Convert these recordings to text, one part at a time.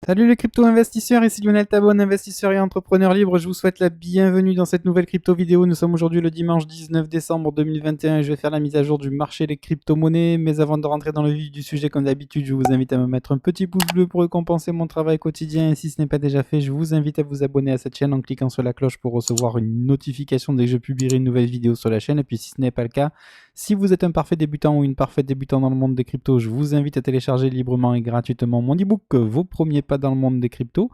Salut les crypto-investisseurs, ici Lionel Tabon, investisseur et entrepreneur libre. Je vous souhaite la bienvenue dans cette nouvelle crypto vidéo. Nous sommes aujourd'hui le dimanche 19 décembre 2021 et je vais faire la mise à jour du marché des crypto-monnaies. Mais avant de rentrer dans le vif du sujet, comme d'habitude, je vous invite à me mettre un petit pouce bleu pour récompenser mon travail quotidien. Et si ce n'est pas déjà fait, je vous invite à vous abonner à cette chaîne en cliquant sur la cloche pour recevoir une notification dès que je publierai une nouvelle vidéo sur la chaîne. Et puis si ce n'est pas le cas, si vous êtes un parfait débutant ou une parfaite débutante dans le monde des cryptos, je vous invite à télécharger librement et gratuitement mon ebook Vos premiers pas dans le monde des cryptos.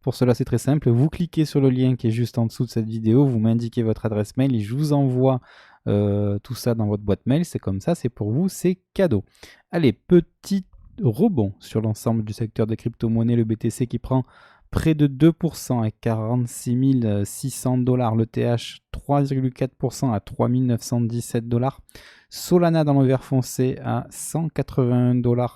Pour cela, c'est très simple. Vous cliquez sur le lien qui est juste en dessous de cette vidéo, vous m'indiquez votre adresse mail et je vous envoie tout ça dans votre boîte mail. C'est comme ça, c'est pour vous, c'est cadeau. Allez, petit rebond sur l'ensemble du secteur des crypto-monnaies. Le BTC qui prend près de 2% à 46 600 $, le TH 3,4% à 3 917 $, Solana dans le vert foncé à 181 $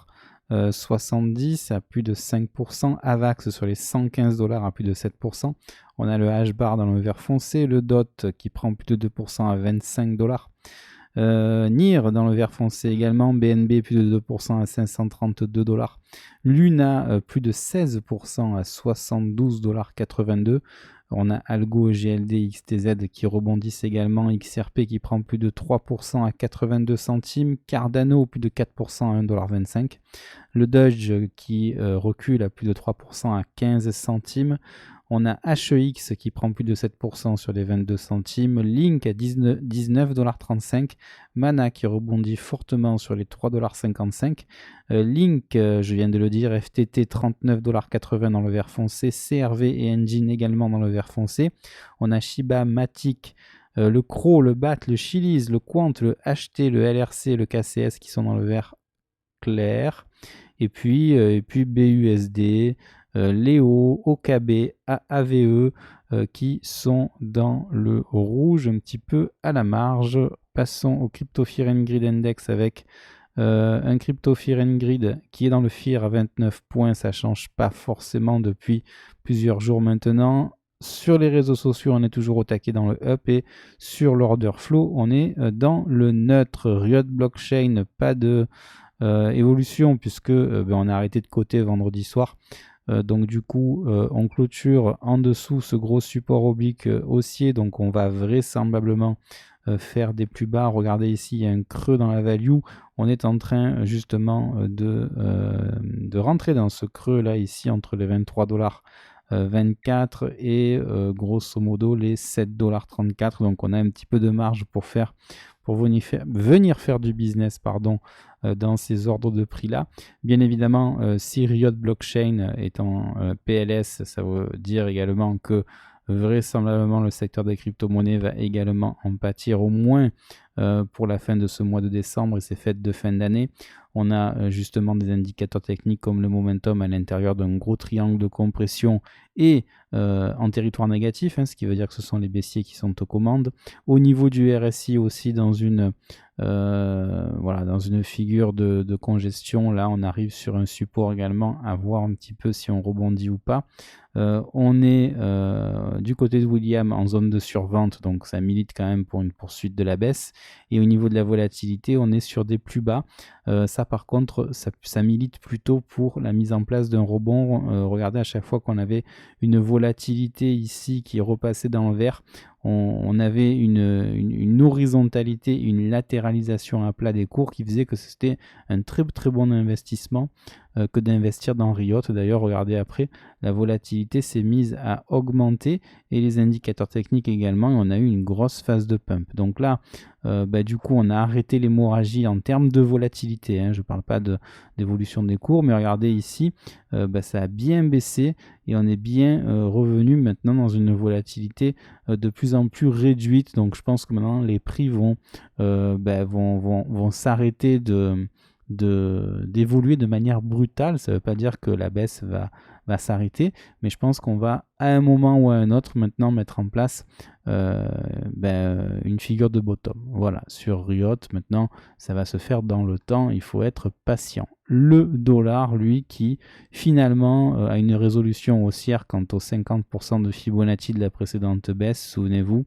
70 à plus de 5%, Avax sur les 115 $ à plus de 7%, on a le H-bar dans le vert foncé, le DOT qui prend plus de 2% à 25 $, NIR dans le vert foncé également, BNB plus de 2% à 532 $, Luna plus de 16% à 72,82 $, on a Algo, GLD, XTZ qui rebondissent également, XRP qui prend plus de 3% à 82 centimes, Cardano plus de 4% à 1,25 $, le Doge qui recule à plus de 3% à 15 centimes, on a HEX qui prend plus de 7% sur les 22 centimes, Link à 19,35 $, Mana qui rebondit fortement sur les 3,55 $, Link, je viens de le dire, FTT 39,80 $ dans le vert foncé, CRV et Engine également dans le vert foncé, on a Shiba, Matic, le CRO, le BAT, le Chiliz, le Quant, le HT, le LRC, le KCS qui sont dans le vert clair, et puis BUSD, Léo, OKB, AVE qui sont dans le rouge un petit peu à la marge. Passons au Crypto Fear and Greed Index avec un Crypto Fear and Greed qui est dans le Fear à 29 points, ça change pas forcément depuis plusieurs jours maintenant. Sur les réseaux sociaux, on est toujours au taquet dans le up et sur l'order flow, on est dans le neutre. Riot Blockchain, pas de évolution puisque on a arrêté de coter vendredi soir. Donc du coup on clôture en dessous ce gros support oblique haussier, donc on va vraisemblablement faire des plus bas. Regardez ici, il y a un creux dans la value, on est en train justement de rentrer dans ce creux là ici entre les 23,24 $ et grosso modo les 7,34 $. Donc on a un petit peu de marge pour venir faire du business dans ces ordres de prix là. Bien évidemment, si Riot Blockchain est en PLS, ça veut dire également que vraisemblablement le secteur des crypto-monnaies va également en pâtir, au moins pour la fin de ce mois de décembre et ces fêtes de fin d'année. On a justement des indicateurs techniques comme le momentum à l'intérieur d'un gros triangle de compression et en territoire négatif, ce qui veut dire que ce sont les baissiers qui sont aux commandes. Au niveau du RSI aussi, dans une figure de congestion, là on arrive sur un support également, à voir un petit peu si on rebondit ou pas. On est du côté de William en zone de survente, donc ça milite quand même pour une poursuite de la baisse. Et au niveau de la volatilité, on est sur des plus bas. Ça par contre, ça milite plutôt pour la mise en place d'un rebond. Regardez, à chaque fois qu'on avait une volatilité ici qui repassait dans le vert, on avait une horizontalité, une latéralisation à plat des cours qui faisait que c'était un très très bon investissement que d'investir dans Riot. D'ailleurs, regardez après, la volatilité s'est mise à augmenter et les indicateurs techniques également, et on a eu une grosse phase de pump. Donc là, du coup, on a arrêté l'hémorragie en termes de volatilité. Je ne parle pas d'évolution des cours, mais regardez ici, ça a bien baissé et on est bien revenu maintenant dans une volatilité de plus en plus réduite. Donc je pense que maintenant les prix vont s'arrêter d'évoluer de manière brutale. Ça ne veut pas dire que la baisse va s'arrêter, mais je pense qu'on va à un moment ou à un autre maintenant mettre en place une figure de bottom. Voilà, sur Riot maintenant ça va se faire dans le temps, il faut être patient. Le dollar, lui, qui finalement a une résolution haussière quant aux 50% de Fibonacci de la précédente baisse. Souvenez-vous,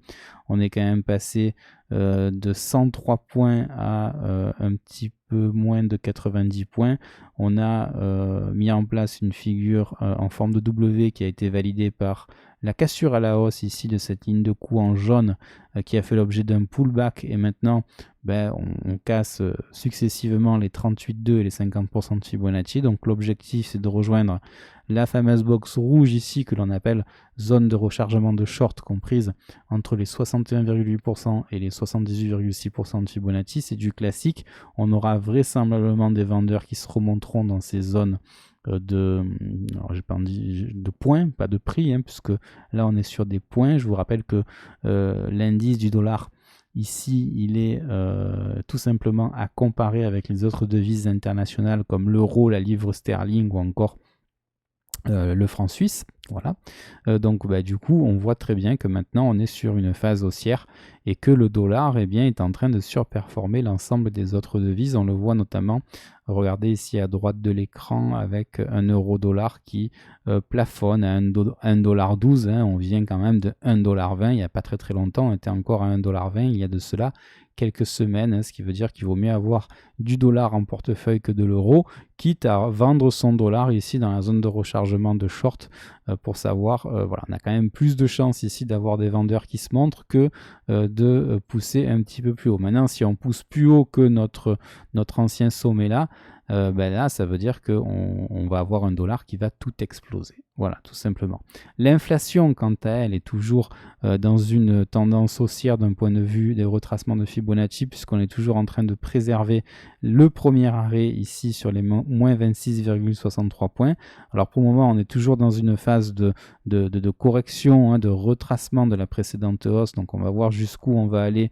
on est quand même passé de 103 points à un petit peu moins de 90 points. on a mis en place une figure en forme de W qui a été validée par la cassure à la hausse ici de cette ligne de coup en jaune qui a fait l'objet d'un pullback, et maintenant on casse successivement les 38,2 et les 50% de Fibonacci. Donc l'objectif, c'est de rejoindre la fameuse box rouge ici que l'on appelle zone de rechargement de short, comprise entre les 61,8% et les 78,6% de Fibonacci. C'est du classique. On aura vraisemblablement des vendeurs qui se remonteront dans ces zones de points, pas de prix, puisque là on est sur des points. Je vous rappelle que l'indice du dollar ici, il est tout simplement à comparer avec les autres devises internationales comme l'euro, la livre sterling ou encore le franc suisse. Voilà. Donc du coup, on voit très bien que maintenant on est sur une phase haussière et que le dollar est en train de surperformer l'ensemble des autres devises. On le voit notamment, regardez ici à droite de l'écran, avec un euro-dollar qui plafonne à 1,12 $. On vient quand même de 1,20 $. Il n'y a pas très très longtemps, on était encore à 1,20 $. Il y a de cela quelques semaines, ce qui veut dire qu'il vaut mieux avoir du dollar en portefeuille que de l'euro, quitte à vendre son dollar ici dans la zone de rechargement de short pour savoir, voilà, on a quand même plus de chances ici d'avoir des vendeurs qui se montrent que de pousser un petit peu plus haut. Maintenant, si on pousse plus haut que notre ancien sommet là, là, ça veut dire qu'on va avoir un dollar qui va tout exploser. Voilà, tout simplement. L'inflation, quant à elle, est toujours dans une tendance haussière d'un point de vue des retracements de Fibonacci, puisqu'on est toujours en train de préserver le premier arrêt ici sur les moins 26,63 points. Alors pour le moment, on est toujours dans une phase de correction, de retracement de la précédente hausse. Donc on va voir jusqu'où on va aller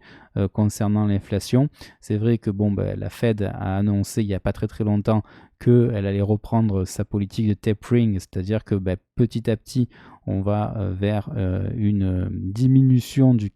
concernant l'inflation. C'est vrai que la Fed a annoncé il n'y a pas très très longtemps qu'elle allait reprendre sa politique de tapering, c'est-à-dire que petit à petit, on va vers une diminution du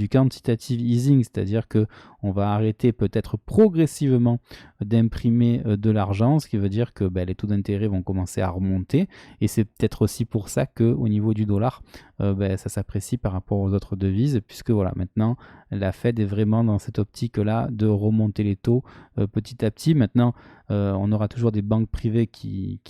quantitative easing, c'est-à-dire que on va arrêter peut-être progressivement d'imprimer de l'argent, ce qui veut dire que les taux d'intérêt vont commencer à remonter, et c'est peut-être aussi pour ça qu'au niveau du dollar, ça s'apprécie par rapport aux autres devises, puisque voilà, maintenant la Fed est vraiment dans cette optique-là de remonter les taux petit à petit. Maintenant, on aura toujours des banques privées qui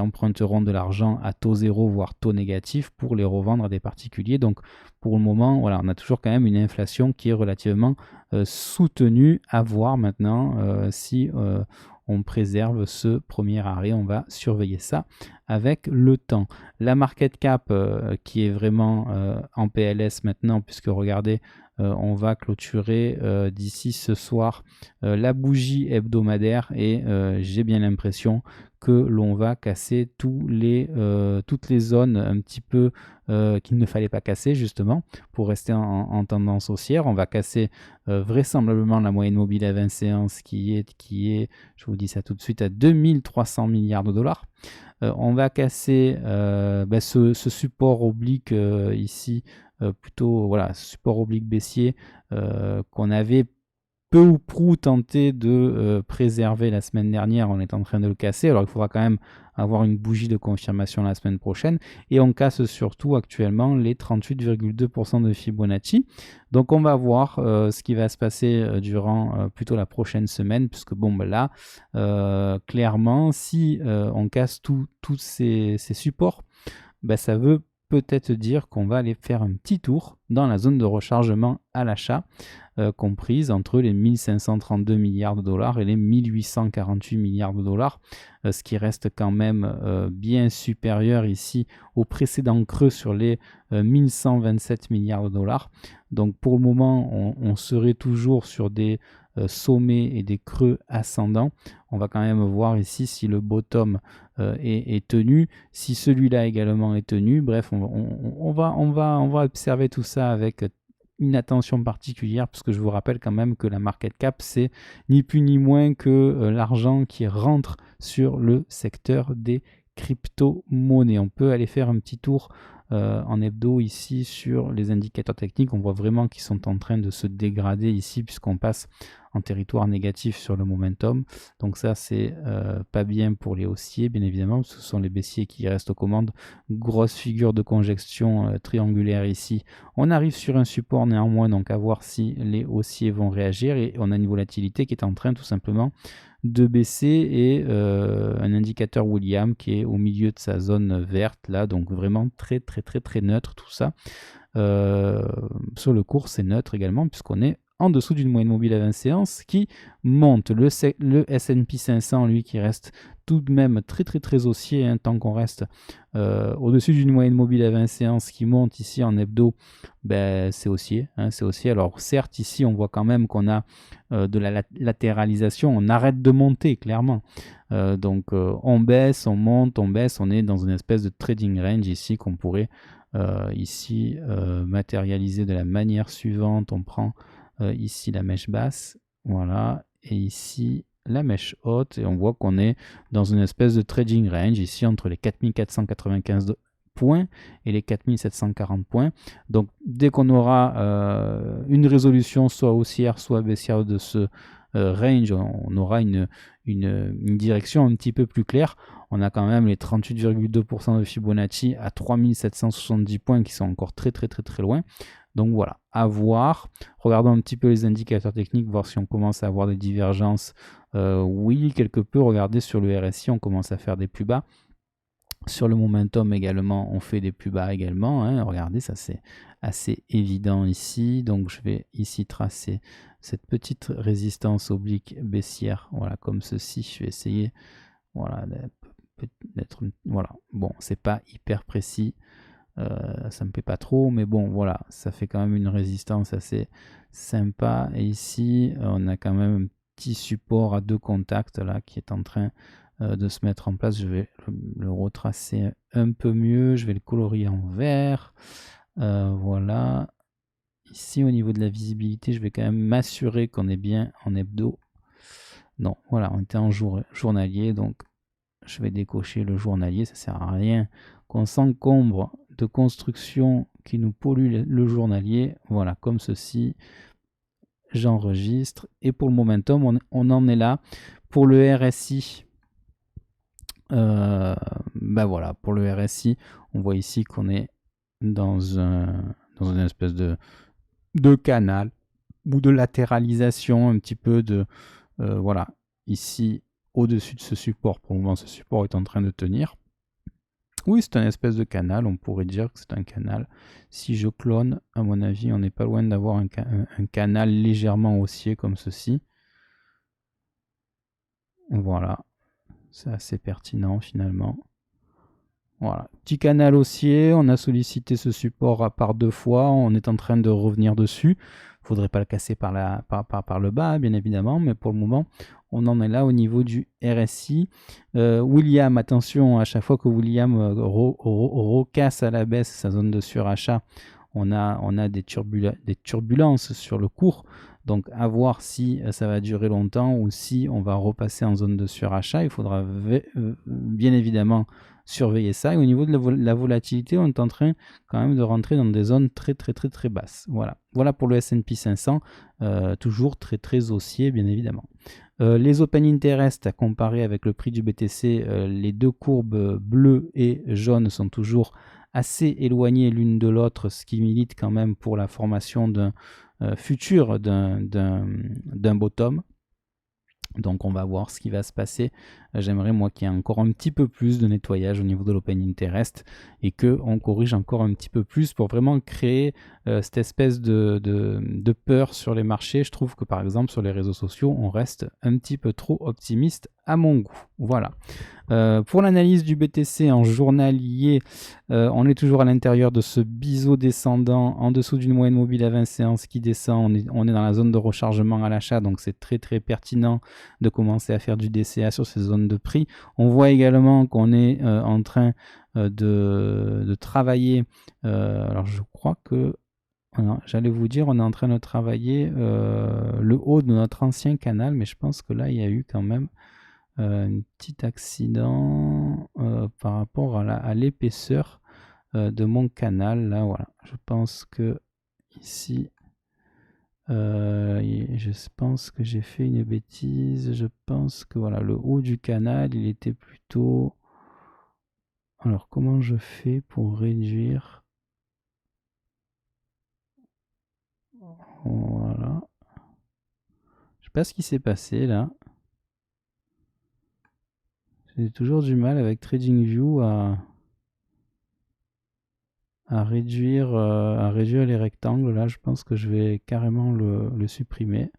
emprunteront de l'argent à taux zéro, voire taux négatif, pour les revendre à des particuliers. Donc pour le moment, voilà, on a toujours quand même une inflation qui est relativement soutenue. À voir maintenant si on préserve ce premier arrêt. On va surveiller ça avec le temps. La market cap qui est vraiment en PLS maintenant, puisque regardez, on va clôturer d'ici ce soir la bougie hebdomadaire, et j'ai bien l'impression que l'on va casser toutes les zones un petit peu qu'il ne fallait pas casser, justement pour rester en tendance haussière. On va casser vraisemblablement la moyenne mobile à 20 séances qui est, je vous dis ça tout de suite, à 2300 milliards de dollars. On va casser ce support oblique ici, plutôt voilà, support oblique baissier qu'on avait peu ou prou tenté de préserver la semaine dernière. On est en train de le casser. Alors il faudra quand même avoir une bougie de confirmation la semaine prochaine, et on casse surtout actuellement les 38,2% de Fibonacci. Donc on va voir ce qui va se passer durant plutôt la prochaine semaine, puisque là clairement, si on casse tous ces supports, ça veut peut-être dire qu'on va aller faire un petit tour dans la zone de rechargement à l'achat, comprise entre les 1532 milliards de dollars et les 1848 milliards de dollars, ce qui reste quand même bien supérieur ici au précédent creux sur les 1127 milliards de dollars. Donc pour le moment, on serait toujours sur des sommets et des creux ascendants. On va quand même voir ici si le bottom est tenu, si celui-là également est tenu. Bref, on va observer tout ça avec une attention particulière, parce que je vous rappelle quand même que la market cap, c'est ni plus ni moins que l'argent qui rentre sur le secteur des crypto-monnaies. On peut aller faire un petit tour en hebdo ici sur les indicateurs techniques. On voit vraiment qu'ils sont en train de se dégrader ici, puisqu'on passe en territoire négatif sur le momentum. Donc ça, c'est pas bien pour les haussiers, bien évidemment, parce que ce sont les baissiers qui restent aux commandes. Grosse figure de conjonction triangulaire ici. On arrive sur un support néanmoins, donc à voir si les haussiers vont réagir. Et on a une volatilité qui est en train tout simplement de baisser et un indicateur Williams qui est au milieu de sa zone verte là, donc vraiment très neutre tout ça. Sur le cours c'est neutre également puisqu'on est en dessous d'une moyenne mobile à 20 séances qui monte. Le S&P 500 lui qui reste tout de même très haussier, hein, tant qu'on reste au-dessus d'une moyenne mobile à 20 séances qui monte ici en hebdo, ben, c'est haussier, hein, c'est haussier. Alors certes ici on voit quand même qu'on a de la latéralisation, on arrête de monter clairement. Donc on baisse, on monte, on baisse, on est dans une espèce de trading range ici qu'on pourrait ici matérialiser de la manière suivante. On prend ici la mèche basse, voilà, et ici la mèche haute, et on voit qu'on est dans une espèce de trading range ici entre les 4495 points et les 4740 points. Donc dès qu'on aura une résolution soit haussière soit baissière de ce range, on aura une direction un petit peu plus claire. On a quand même les 38,2% de Fibonacci à 3770 points qui sont encore très loin. Donc voilà, à voir. Regardons un petit peu les indicateurs techniques, voir si on commence à avoir des divergences. Oui, quelque peu. Regardez sur le RSI, on commence à faire des plus bas. Sur le momentum également, on fait des plus bas également, hein. Regardez, ça c'est assez évident ici. Donc je vais ici tracer cette petite résistance oblique baissière, voilà, comme ceci. Je vais essayer, voilà, d'être, voilà. Bon, c'est pas hyper précis. Ça me plaît pas trop, mais bon, voilà, ça fait quand même une résistance assez sympa. Et ici, on a quand même un petit support à 2 contacts là qui est en train de se mettre en place. Je vais le retracer un peu mieux, je vais le colorier en vert. Voilà. Ici, au niveau de la visibilité, je vais quand même m'assurer qu'on est bien en hebdo. Non, voilà, on était en journalier, donc je vais décocher le journalier, ça sert à rien qu'on s'encombre de construction qui nous pollue le journalier. Voilà, comme ceci, j'enregistre. Et pour le momentum, on en est là. Pour le RSI, ben voilà, pour le RSI, on voit ici qu'on est dans une espèce de canal ou de latéralisation, un petit peu de voilà, ici au-dessus de ce support. Pour le moment, ce support est en train de tenir. Oui, c'est un espèce de canal, on pourrait dire que c'est un canal. Si je clone, à mon avis, on n'est pas loin d'avoir un canal légèrement haussier comme ceci. Voilà, c'est assez pertinent finalement. Voilà, petit canal haussier, on a sollicité ce support par 2 fois, on est en train de revenir dessus. Il ne faudrait pas le casser par le bas, bien évidemment, mais pour le moment, on en est là au niveau du RSI. William, attention, à chaque fois que William recasse à la baisse sa zone de surachat, on a des turbulences sur le cours. Donc à voir si ça va durer longtemps ou si on va repasser en zone de surachat. Il faudra bien évidemment surveiller ça. Et au niveau de la volatilité, on est en train quand même de rentrer dans des zones très basses. Voilà pour le S&P 500, toujours très haussier bien évidemment. Les open interest à comparer avec le prix du BTC, les deux courbes bleues et jaunes sont toujours assez éloignées l'une de l'autre, ce qui milite quand même pour la formation d'un futur d'un bottom. Donc on va voir ce qui va se passer. J'aimerais moi qu'il y ait encore un petit peu plus de nettoyage au niveau de l'open interest et qu'on corrige encore un petit peu plus pour vraiment créer cette espèce de peur sur les marchés. Je trouve que par exemple sur les réseaux sociaux on reste un petit peu trop optimiste à mon goût. Voilà. Pour l'analyse du BTC en journalier, on est toujours à l'intérieur de ce biseau descendant en dessous d'une moyenne mobile à 20 séances qui descend. On est dans la zone de rechargement à l'achat, donc c'est très pertinent de commencer à faire du DCA sur ces zones de prix. On voit également qu'on est en train de travailler. Alors je crois que j'allais vous dire, on est en train de travailler le haut de notre ancien canal, mais je pense que là il y a eu quand même un petit accident par rapport à l'épaisseur de mon canal là. Voilà, je pense que ici Je pense que j'ai fait une bêtise. Je pense que voilà, le haut du canal, il était plutôt... Alors, comment je fais pour réduire? Voilà. Je sais pas ce qui s'est passé là. J'ai toujours du mal avec TradingView à réduire les rectangles. Là, je pense que je vais carrément le supprimer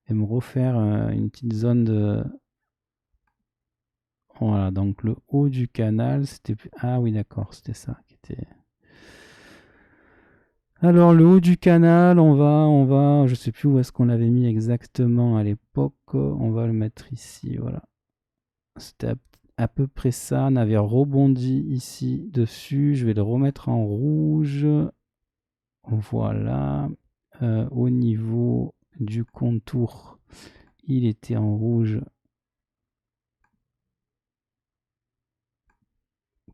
et me refaire une petite zone de... Voilà, donc le haut du canal, c'était... Ah oui, d'accord, c'était ça qui était... Alors, le haut du canal, je sais plus où est-ce qu'on l'avait mis exactement à l'époque. On va le mettre ici, voilà. C'était à peu près ça. On avait rebondi ici dessus. Je vais le remettre en rouge. Voilà. Au niveau du contour, il était en rouge.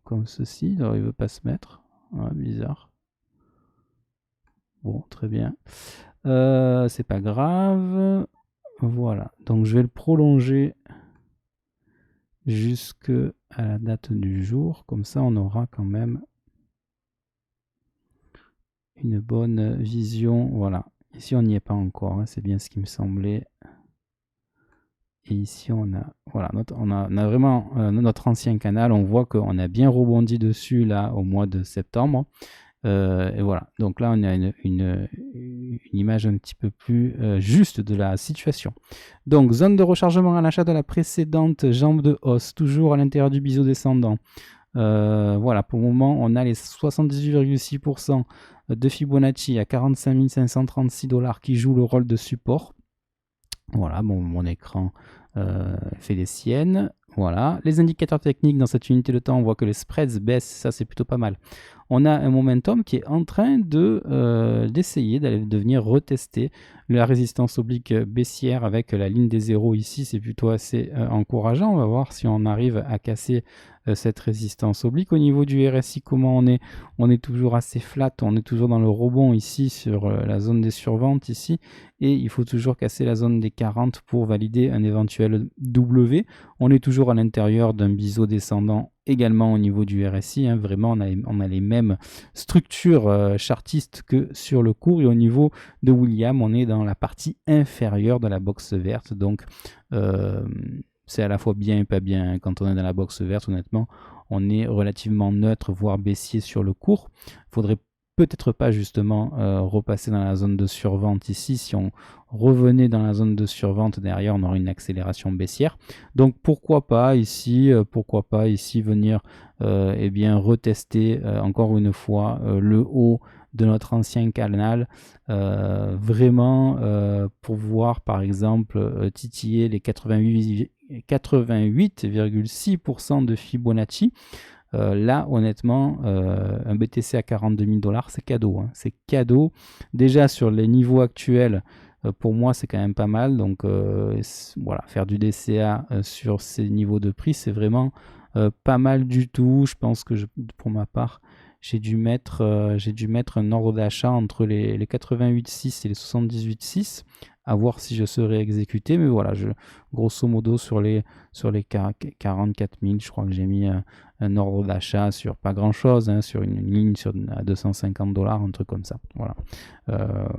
Comme ceci. Alors, il veut pas se mettre. Ah, bizarre. Bon, très bien. C'est pas grave. Voilà. Donc, je vais le prolonger jusqu'à la date du jour. Comme ça, on aura quand même une bonne vision. Voilà. Ici, on n'y est pas encore. Hein. C'est bien ce qui me semblait. Et ici, on a, voilà, on a vraiment notre ancien canal. On voit qu'on a bien rebondi dessus là au mois de septembre. Et voilà. Donc là, on a une image un petit peu plus juste de la situation. Donc, zone de rechargement à l'achat de la précédente jambe de hausse, toujours à l'intérieur du biseau descendant. Voilà, pour le moment, on a les 78,6% de Fibonacci à 45 536 $ qui jouent le rôle de support. Voilà, bon, mon écran fait des siennes. Voilà, les indicateurs techniques dans cette unité de temps, on voit que les spreads baissent, ça c'est plutôt pas mal. On a un momentum qui est en train d'essayer de venir retester la résistance oblique baissière avec la ligne des zéros ici, c'est plutôt assez encourageant. On va voir si on arrive à casser cette résistance oblique. Au niveau du RSI, comment on est? On est toujours assez flat, on est toujours dans le rebond ici sur la zone des surventes ici, et il faut toujours casser la zone des 40 pour valider un éventuel W. On est toujours à l'intérieur d'un biseau descendant également au niveau du RSI, hein. Vraiment on a les mêmes structures chartistes que sur le cours, et au niveau de William on est dans la partie inférieure de la box verte, donc c'est à la fois bien et pas bien. Quand on est dans la box verte, honnêtement, on est relativement neutre, voire baissier sur le cours. Il faudrait peut-être pas justement repasser dans la zone de survente ici. Si on revenait dans la zone de survente, derrière on aurait une accélération baissière. Donc pourquoi pas ici venir eh bien retester encore une fois le haut de notre ancien canal, vraiment pour voir par exemple titiller les 88,6% de Fibonacci. Là, honnêtement, un BTC à 42 000 $, c'est cadeau. Hein. C'est cadeau. Déjà, sur les niveaux actuels, pour moi, c'est quand même pas mal. Donc, voilà, faire du DCA sur ces niveaux de prix, c'est vraiment pas mal du tout. Je pense que pour ma part, j'ai dû mettre un ordre d'achat entre les 88,6 et les 78,6, à voir si je serai exécuté. Mais voilà, grosso modo, sur les 44 000, je crois que j'ai mis un ordre d'achat sur pas grand chose, hein, sur une ligne à 250 $, un truc comme ça. Voilà.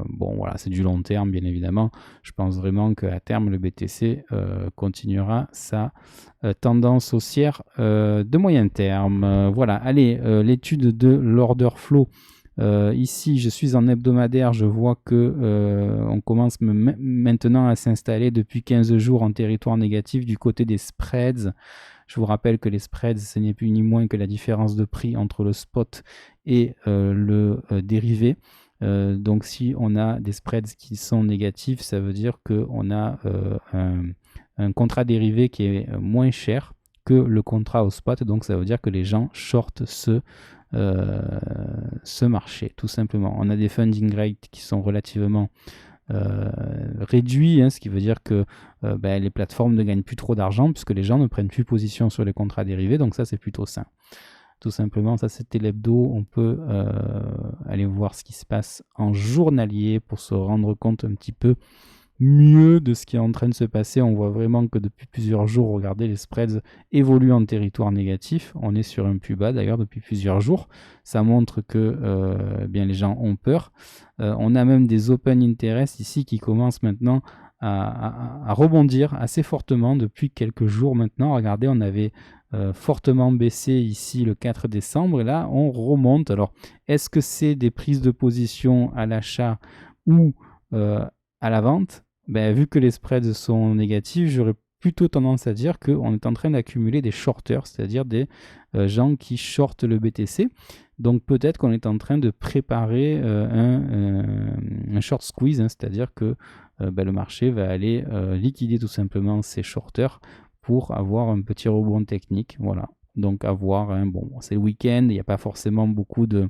Bon, voilà, c'est du long terme, bien évidemment. Je pense vraiment qu'à terme, le BTC continuera sa tendance haussière de moyen terme. Voilà, allez, l'étude de l'order flow. Ici, je suis en hebdomadaire, je vois que on commence maintenant à s'installer depuis 15 jours en territoire négatif du côté des spreads. Je vous rappelle que les spreads, ce n'est plus ni moins que la différence de prix entre le spot et le dérivé. Donc si on a des spreads qui sont négatifs, ça veut dire qu'on a un contrat dérivé qui est moins cher que le contrat au spot. Donc ça veut dire que les gens shortent ce marché, tout simplement. On a des funding rates qui sont relativement réduits, hein, ce qui veut dire que les plateformes ne gagnent plus trop d'argent puisque les gens ne prennent plus position sur les contrats dérivés, donc ça c'est plutôt sain. tout simplement. Ça, c'était l'hebdo. On peut aller voir ce qui se passe en journalier pour se rendre compte un petit peu mieux de ce qui est en train de se passer. On voit vraiment que depuis plusieurs jours, regardez, les spreads évoluent en territoire négatif. On est sur un plus bas d'ailleurs depuis plusieurs jours. Ça montre que bien les gens ont peur. On a même des open interest ici qui commencent maintenant à rebondir assez fortement depuis quelques jours maintenant. Regardez, on avait fortement baissé ici le 4 décembre et là on remonte. Alors est-ce que c'est des prises de position à l'achat ou à la vente? Vu que les spreads sont négatifs, j'aurais plutôt tendance à dire qu'on est en train d'accumuler des shorters, c'est-à-dire des gens qui shortent le BTC. Donc peut-être qu'on est en train de préparer un short squeeze, c'est-à-dire que le marché va aller liquider tout simplement ces shorters pour avoir un petit rebond technique. Voilà. Donc à voir, bon, c'est le week-end, il n'y a pas forcément beaucoup de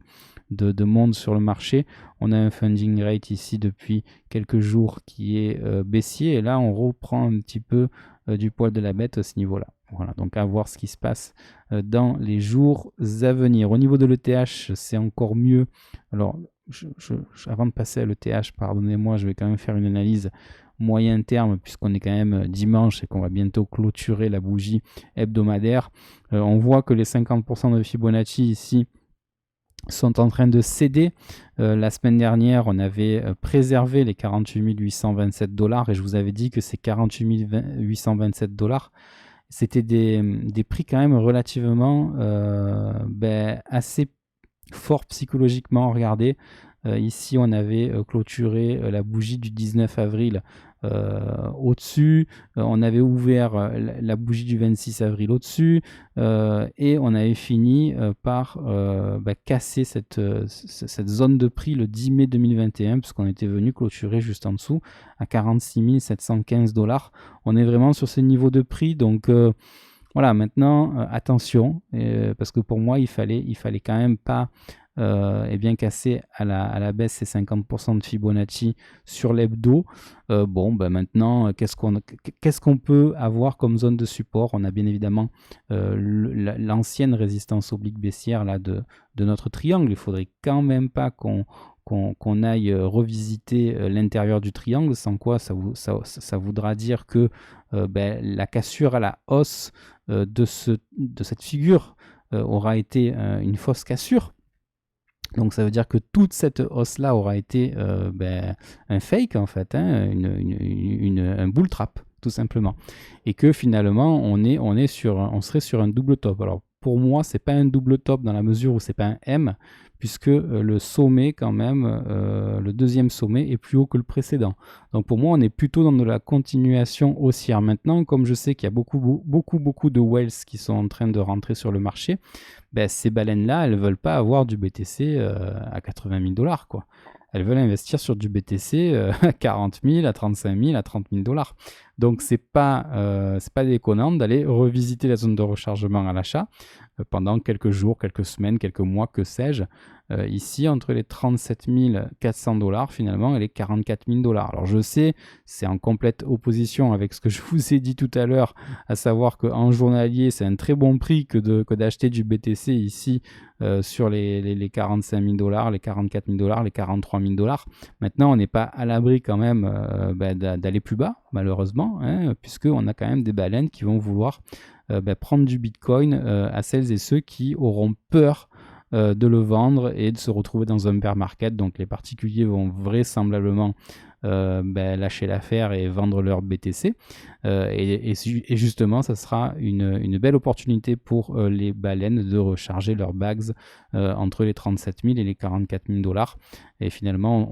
monde sur le marché. On a un funding rate ici depuis quelques jours qui est baissier et là on reprend un petit peu du poil de la bête à ce niveau-là. Voilà, donc à voir ce qui se passe dans les jours à venir. Au niveau de l'ETH, c'est encore mieux. Alors, avant de passer à l'ETH, pardonnez-moi, je vais quand même faire une analyse moyen terme puisqu'on est quand même dimanche et qu'on va bientôt clôturer la bougie hebdomadaire. On voit que les 50% de Fibonacci ici sont en train de céder. La semaine dernière, on avait préservé les 48 827 $ et je vous avais dit que ces 48 827 $, c'était des prix quand même relativement assez forts psychologiquement. Regardez, ici on avait clôturé la bougie du 19 avril au-dessus, on avait ouvert la bougie du 26 avril au-dessus et on avait fini par casser cette zone de prix le 10 mai 2021 puisqu'on était venu clôturer juste en dessous à 46 715 $. On est vraiment sur ces niveaux de prix, donc voilà, maintenant attention parce que pour moi il fallait quand même pas casser à la baisse ces 50% de Fibonacci sur l'hebdo. Maintenant, qu'est-ce qu'on peut avoir comme zone de support? On a bien évidemment l'ancienne résistance oblique baissière là, de notre triangle. Il faudrait quand même pas qu'on aille revisiter l'intérieur du triangle, sans quoi ça voudra dire que la cassure à la hausse de cette figure aura été une fausse cassure. Donc ça veut dire que toute cette hausse-là aura été un fake en fait, un bull trap tout simplement. Et que finalement on serait sur un double top. Alors pour moi c'est pas un double top dans la mesure où c'est pas un M, puisque le sommet quand même, le deuxième sommet est plus haut que le précédent. Donc pour moi on est plutôt dans de la continuation haussière. Maintenant, comme je sais qu'il y a beaucoup de whales qui sont en train de rentrer sur le marché, ces baleines-là, elles ne veulent pas avoir du BTC à 80 000 $, quoi. Elles veulent investir sur du BTC à 40 000, à 35 000, à 30 000 $. Donc, c'est pas déconnant d'aller revisiter la zone de rechargement à l'achat pendant quelques jours, quelques semaines, quelques mois, que sais-je. Ici, entre les 37 400 $ finalement et les 44 000 $. Alors, je sais, c'est en complète opposition avec ce que je vous ai dit tout à l'heure, à savoir qu'en journalier, c'est un très bon prix que d'acheter du BTC ici sur les 45 000 $, les 44 000 $, les 43 000 $. Maintenant, on n'est pas à l'abri quand même d'aller plus bas, malheureusement, puisqu'on a quand même des baleines qui vont vouloir prendre du Bitcoin à celles et ceux qui auront peur de le vendre et de se retrouver dans un bear market. Donc les particuliers vont vraisemblablement lâcher l'affaire et vendre leur BTC et justement ça sera une belle opportunité pour les baleines de recharger leurs bags entre les 37 000 et les 44 000 $, et finalement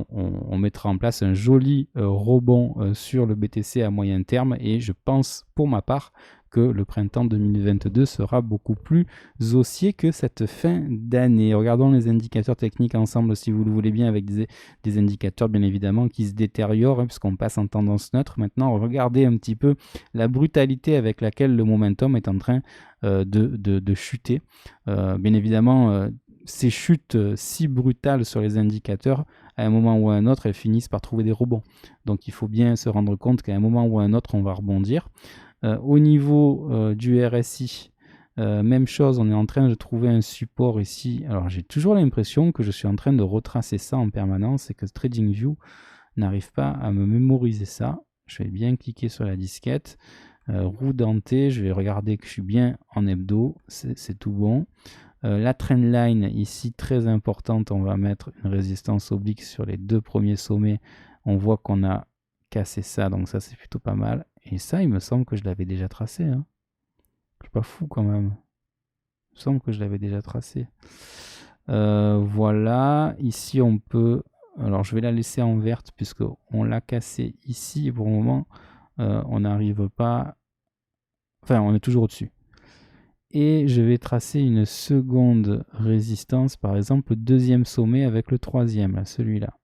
on mettra en place un joli rebond sur le BTC à moyen terme, et je pense pour ma part que le printemps 2022 sera beaucoup plus haussier que cette fin d'année. Regardons les indicateurs techniques ensemble si vous le voulez bien, avec des indicateurs bien évidemment qui se détériorent puisqu'on passe en tendance neutre. Maintenant, regardez un petit peu la brutalité avec laquelle le momentum est en train de chuter. Bien évidemment, ces chutes si brutales sur les indicateurs, à un moment ou à un autre, elles finissent par trouver des rebonds. Donc il faut bien se rendre compte qu'à un moment ou à un autre, on va rebondir. Au niveau du RSI, Même chose, on est en train de trouver un support ici. Alors j'ai toujours l'impression que je suis en train de retracer ça en permanence et que TradingView n'arrive pas à me mémoriser ça. Je vais bien cliquer sur la disquette. Roue dentée, je vais regarder que je suis bien en hebdo, c'est tout bon. La trendline ici très importante, on va mettre une résistance oblique sur les 2 premiers sommets. On voit qu'on a cassé ça, donc ça c'est plutôt pas mal. Et ça, il me semble que je l'avais déjà tracé. Hein. Je suis pas fou quand même. Il me semble que je l'avais déjà tracé. Voilà, ici on peut... Alors je vais la laisser en verte puisque on l'a cassé ici et pour le moment on n'arrive pas... Enfin, on est toujours au-dessus. Et je vais tracer une seconde résistance, par exemple le 2e sommet avec le 3e, là, celui-là.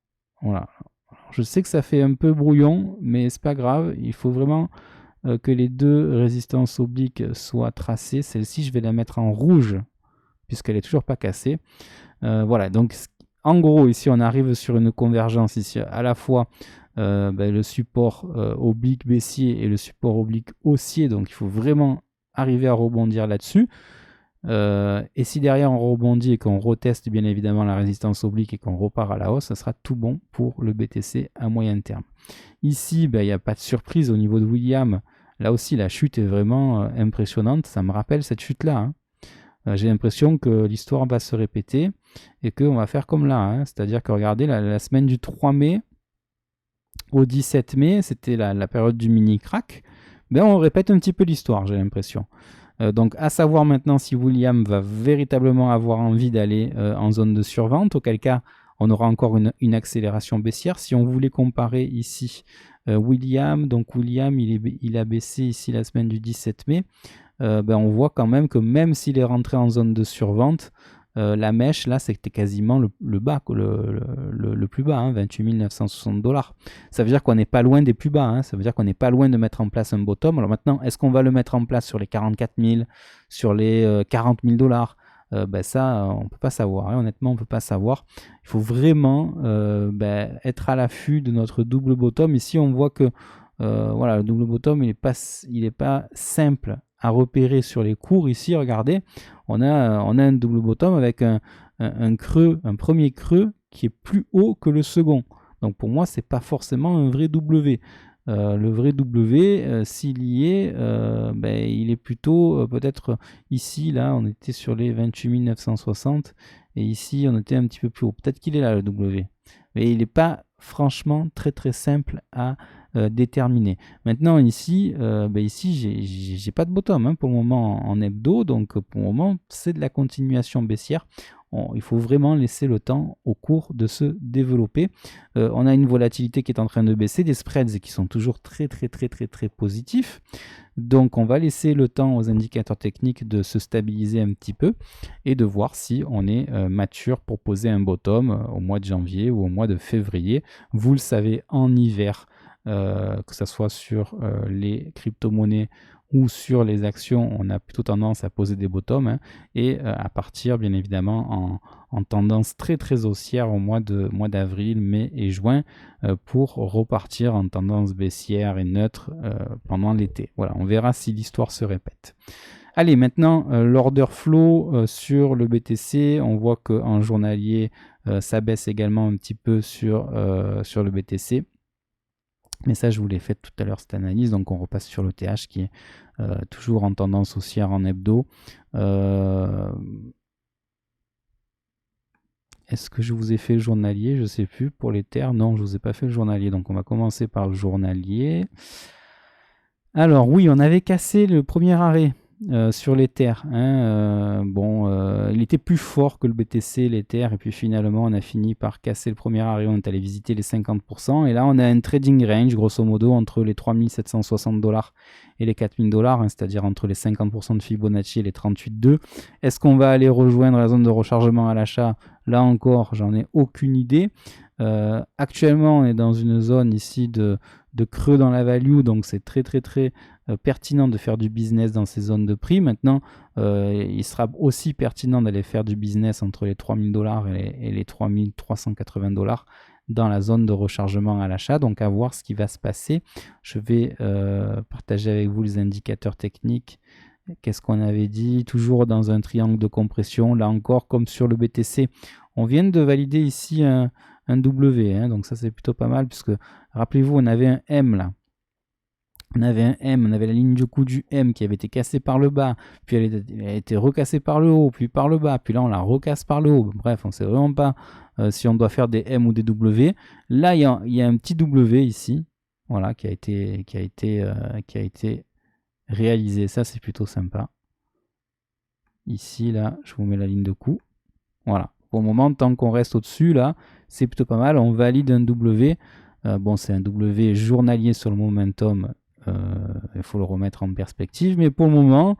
Voilà. Alors, je sais que ça fait un peu brouillon, mais c'est pas grave. Il faut vraiment que les 2 résistances obliques soient tracées. Celle-ci, je vais la mettre en rouge, puisqu'elle n'est toujours pas cassée. Voilà, donc en gros, ici, on arrive sur une convergence ici, à la fois le support oblique baissier et le support oblique haussier, donc il faut vraiment arriver à rebondir là-dessus. Et si derrière on rebondit et qu'on reteste bien évidemment la résistance oblique et qu'on repart à la hausse, ça sera tout bon pour le BTC à moyen terme. Ici, il n'y a pas de surprise au niveau de William. Là aussi, la chute est vraiment impressionnante. Ça me rappelle cette chute-là. Hein. J'ai l'impression que l'histoire va se répéter et qu'on va faire comme là. Hein. C'est-à-dire que regardez, la semaine du 3 mai au 17 mai, c'était la période du mini-crack. Ben, on répète un petit peu l'histoire, j'ai l'impression. Donc à savoir maintenant si William va véritablement avoir envie d'aller en zone de survente, auquel cas on aura encore une accélération baissière. Si on voulait comparer ici William, donc William il a baissé ici la semaine du 17 mai, on voit quand même que même s'il est rentré en zone de survente, la mèche là c'était quasiment le bas, le plus bas, hein, 28 960 $. Ça veut dire qu'on n'est pas loin des plus bas, hein, ça veut dire qu'on n'est pas loin de mettre en place un bottom. Alors maintenant, est-ce qu'on va le mettre en place sur les 44 000, sur les 40 000 $? Ça, on ne peut pas savoir, hein, honnêtement on ne peut pas savoir. Il faut vraiment être à l'affût de notre double bottom. Ici on voit que voilà, le double bottom il est pas simple à repérer sur les cours. Ici regardez, on a un double bottom avec un creux, un premier creux qui est plus haut que le second. Donc pour moi c'est pas forcément un vrai W. Le vrai W, s'il y est, il est plutôt peut-être ici, là on était sur les 28 960 et ici on était un petit peu plus haut. Peut-être qu'il est là le W, mais il n'est pas franchement très très simple à déterminer. Maintenant ici, ici j'ai pas de bottom hein, pour le moment en hebdo, donc pour le moment c'est de la continuation baissière. Il faut vraiment laisser le temps au cours de se développer. On a une volatilité qui est en train de baisser, des spreads qui sont toujours très positifs. Donc on va laisser le temps aux indicateurs techniques de se stabiliser un petit peu et de voir si on est mature pour poser un bottom au mois de janvier ou au mois de février. Vous le savez, en hiver, que ce soit sur les crypto-monnaies ou sur les actions, on a plutôt tendance à poser des bottoms hein, et à partir bien évidemment en tendance très haussière au mois d'avril, mai et juin pour repartir en tendance baissière et neutre pendant l'été. Voilà, on verra si l'histoire se répète. Allez, maintenant l'order flow sur le BTC, on voit qu'en journalier ça baisse également un petit peu sur le BTC. Mais ça, je vous l'ai fait tout à l'heure, cette analyse. Donc, on repasse sur le TH qui est toujours en tendance haussière en hebdo. Est-ce que je vous ai fait le journalier? Je ne sais plus. Pour les terres, non, je ne vous ai pas fait le journalier. Donc, on va commencer par le journalier. Alors, oui, on avait cassé le premier arrêt. Sur l'Ether. Hein, il était plus fort que le BTC, l'Ether, et puis finalement on a fini par casser le premier arrêt, on est allé visiter les 50%, et là on a un trading range grosso modo entre les 3760 $ et les 4000 $, hein, c'est-à-dire entre les 50% de Fibonacci et les 38,2. Est-ce qu'on va aller rejoindre la zone de rechargement à l'achat? Là encore, j'en ai aucune idée. Actuellement, on est dans une zone ici de creux dans la value, donc c'est très pertinent de faire du business dans ces zones de prix. Maintenant, il sera aussi pertinent d'aller faire du business entre les 3000 $ et les 3380 $ dans la zone de rechargement à l'achat. Donc à voir ce qui va se passer. Je vais partager avec vous les indicateurs techniques Qu'est-ce qu'on avait dit? Toujours dans un triangle de compression. Là encore, comme sur le BTC, on vient de valider ici un W. Hein, donc ça, c'est plutôt pas mal, puisque rappelez-vous, on avait un M là. On avait un M, on avait la ligne du coup du M qui avait été cassée par le bas, puis elle a été recassée par le haut, puis par le bas, puis là on la recasse par le haut. Bref, on ne sait vraiment pas si on doit faire des M ou des W. Là, il y a un petit W ici, voilà, qui a été réalisé. Ça, c'est plutôt sympa. Ici, là, je vous mets la ligne de coup. Voilà. Pour le moment, tant qu'on reste au-dessus, là, c'est plutôt pas mal. On valide un W. Bon, c'est un W journalier sur le momentum. Il faut le remettre en perspective. Mais pour le moment,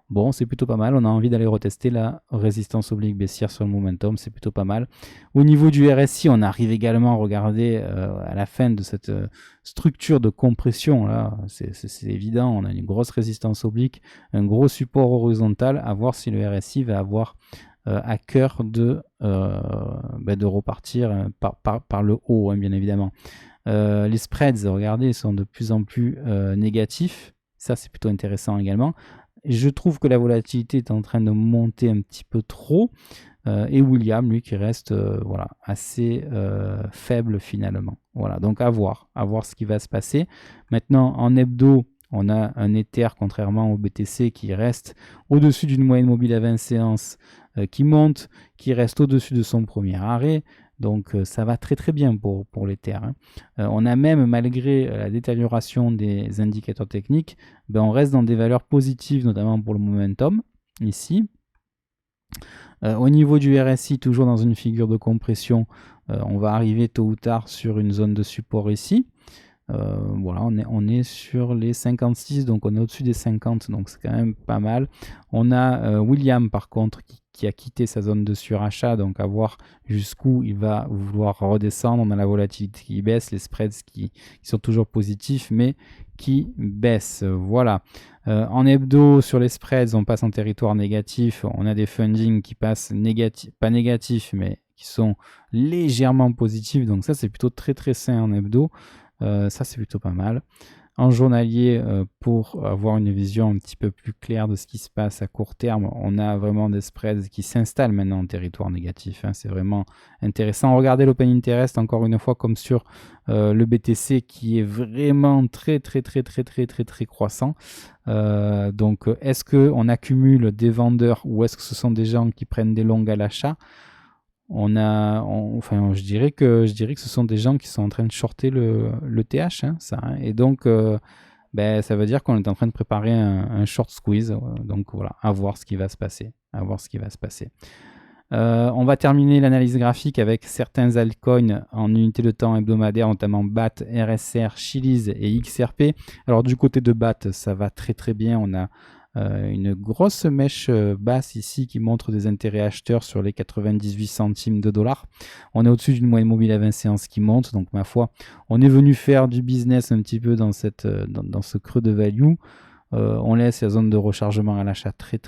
bon, c'est plutôt pas mal. On a envie d'aller retester la résistance oblique baissière sur le momentum. C'est plutôt pas mal. Au niveau du RSI, on arrive également à regarder à la fin de cette structure de compression. Là, c'est évident. On a une grosse résistance oblique, un gros support horizontal. À voir si le RSI va avoir à cœur de repartir par le haut, hein, bien évidemment. Les spreads, regardez, sont de plus en plus négatifs. Ça, c'est plutôt intéressant également. Je trouve que la volatilité est en train de monter un petit peu trop. Et William, lui, qui reste assez faible finalement. Voilà, donc à voir ce qui va se passer. Maintenant, en hebdo, on a un Ether, contrairement au BTC, qui reste au-dessus d'une moyenne mobile à 20 séances, qui monte, qui reste au-dessus de son premier arrêt. Donc ça va très très bien pour l'Ether. Hein. On a même, malgré la détérioration des indicateurs techniques, on reste dans des valeurs positives, notamment pour le momentum, ici. Au niveau du RSI, toujours dans une figure de compression, on va arriver tôt ou tard sur une zone de support ici. Voilà, on est sur les 56, donc on est au-dessus des 50, donc c'est quand même pas mal. On a William par contre qui a quitté sa zone de surachat, donc à voir jusqu'où il va vouloir redescendre. On a la volatilité qui baisse, les spreads qui sont toujours positifs, mais qui baissent. Voilà. En hebdo, sur les spreads, on passe en territoire négatif. On a des fundings qui passent pas négatifs, mais qui sont légèrement positifs. Donc ça, c'est plutôt très très sain en hebdo. Ça, c'est plutôt pas mal. En journalier, pour avoir une vision un petit peu plus claire de ce qui se passe à court terme, on a vraiment des spreads qui s'installent maintenant en territoire négatif. Hein. C'est vraiment intéressant. Regardez l'Open Interest, encore une fois, comme sur le BTC, qui est vraiment très croissant. Donc, est-ce qu'on accumule des vendeurs ou est-ce que ce sont des gens qui prennent des longues à l'achat ? Je dirais que ce sont des gens qui sont en train de shorter le TH, hein, ça. Hein, et donc, ça veut dire qu'on est en train de préparer un short squeeze. Donc voilà, à voir ce qui va se passer. On va terminer l'analyse graphique avec certains altcoins en unité de temps hebdomadaire, notamment BAT, RSR, Chiliz et XRP. Alors du côté de BAT, ça va très très bien. On a une grosse mèche basse ici qui montre des intérêts acheteurs sur les 98 centimes de dollars. On est au-dessus d'une moyenne mobile à 20 séances qui monte, donc ma foi, on est venu faire du business un petit peu dans ce creux de value. On laisse la zone de rechargement à l'achat très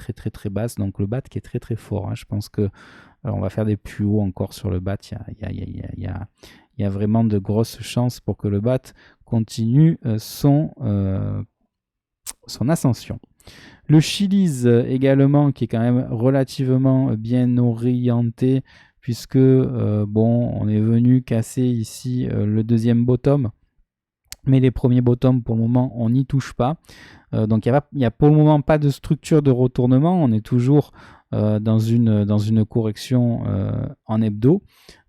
basse, donc le BAT qui est très très fort. Hein. Je pense que on va faire des plus hauts encore sur le BAT. Il y a vraiment de grosses chances pour que le BAT continue son ascension. Le Chiliz également, qui est quand même relativement bien orienté, puisque on est venu casser ici le deuxième bottom, mais les premiers bottoms pour le moment on n'y touche pas. Donc il n'y a pour le moment pas de structure de retournement, on est toujours dans une correction en hebdo.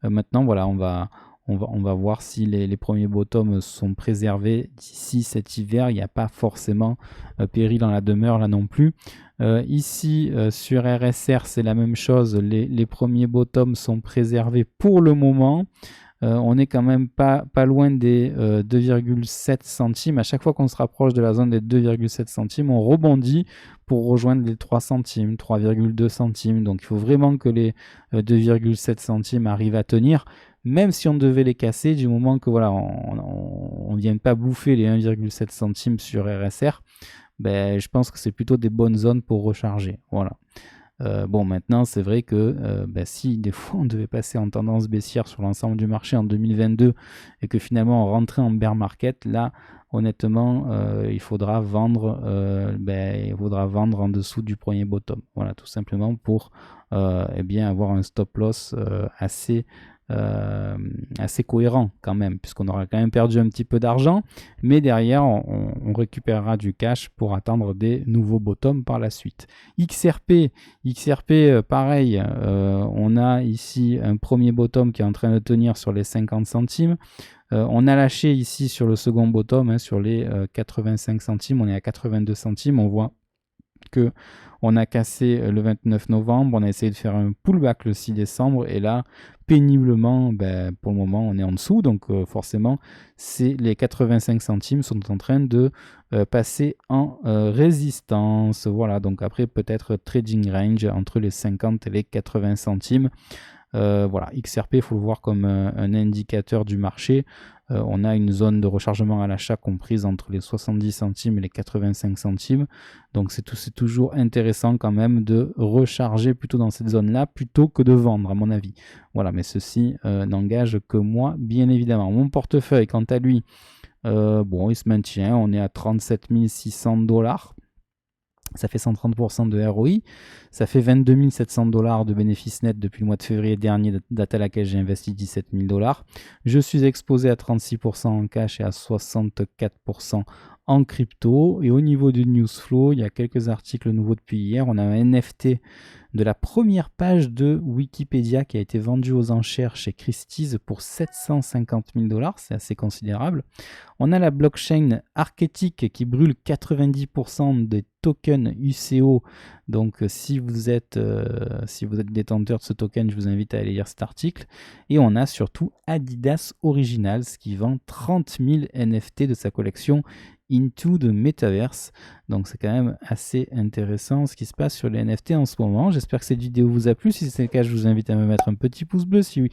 Maintenant voilà, on va voir si les premiers bottoms sont préservés d'ici cet hiver. Il n'y a pas forcément péril dans la demeure là non plus. Ici sur RSR c'est la même chose, les premiers bottoms sont préservés pour le moment. On est quand même pas loin des 2,7 centimes. À chaque fois qu'on se rapproche de la zone des 2,7 centimes, on rebondit pour rejoindre les 3 centimes, 3,2 centimes. Donc il faut vraiment que les 2,7 centimes arrivent à tenir, même si on devait les casser, du moment que voilà, on ne vient pas bouffer les 1,7 centimes sur RSR, je pense que c'est plutôt des bonnes zones pour recharger. Voilà. Maintenant, c'est vrai que si des fois on devait passer en tendance baissière sur l'ensemble du marché en 2022 et que finalement on rentrait en bear market, là, honnêtement, il faudra vendre en dessous du premier bottom. Voilà, tout simplement pour bien avoir un stop loss assez cohérent quand même, puisqu'on aura quand même perdu un petit peu d'argent, mais derrière on récupérera du cash pour atteindre des nouveaux bottoms par la suite. XRP, pareil, on a ici un premier bottom qui est en train de tenir sur les 50 centimes. On a lâché ici sur le second bottom, sur les 85 centimes, on est à 82 centimes, on voit que on a cassé le 29 novembre, on a essayé de faire un pullback le 6 décembre, et là, péniblement, pour le moment, on est en dessous, donc forcément, les 85 centimes sont en train de passer en résistance. Voilà, donc après, peut-être trading range entre les 50 et les 80 centimes. Voilà, XRP, il faut le voir comme un indicateur du marché. On a une zone de rechargement à l'achat comprise entre les 70 centimes et les 85 centimes. Donc c'est toujours intéressant quand même de recharger plutôt dans cette zone-là plutôt que de vendre, à mon avis. Voilà, mais ceci n'engage que moi, bien évidemment. Mon portefeuille, quant à lui, il se maintient. On est à 37 600 $. Ça fait 130% de ROI, ça fait 22 700 $ de bénéfices nets depuis le mois de février dernier, date à laquelle j'ai investi 17 000 $. Je suis exposé à 36% en cash et à 64% en crypto. Et au niveau du news flow, il y a quelques articles nouveaux depuis hier. On a un NFT de la première page de Wikipédia qui a été vendu aux enchères chez Christie's pour 750 000 $. C'est assez considérable. On a la blockchain Arketic qui brûle 90% des tokens UCO. Donc si vous êtes détenteur de ce token, je vous invite à aller lire cet article. Et on a surtout Adidas Originals qui vend 30 000 NFT de sa collection Into the Metaverse. Donc c'est quand même assez intéressant ce qui se passe sur les NFT en ce moment. J'espère que cette vidéo vous a plu. Si c'est le cas, je vous invite à me mettre un petit pouce bleu. Si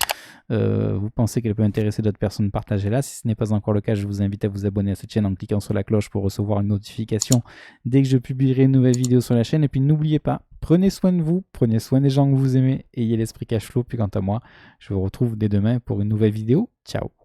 vous pensez qu'elle peut intéresser d'autres personnes, partagez-la. Si ce n'est pas encore le cas, je vous invite à vous abonner à cette chaîne en cliquant sur la cloche pour recevoir une notification dès que je publierai une nouvelle vidéo sur la chaîne. Et puis n'oubliez pas, prenez soin de vous, prenez soin des gens que vous aimez, ayez l'esprit cash flow. Puis quant à moi, je vous retrouve dès demain pour une nouvelle vidéo. Ciao!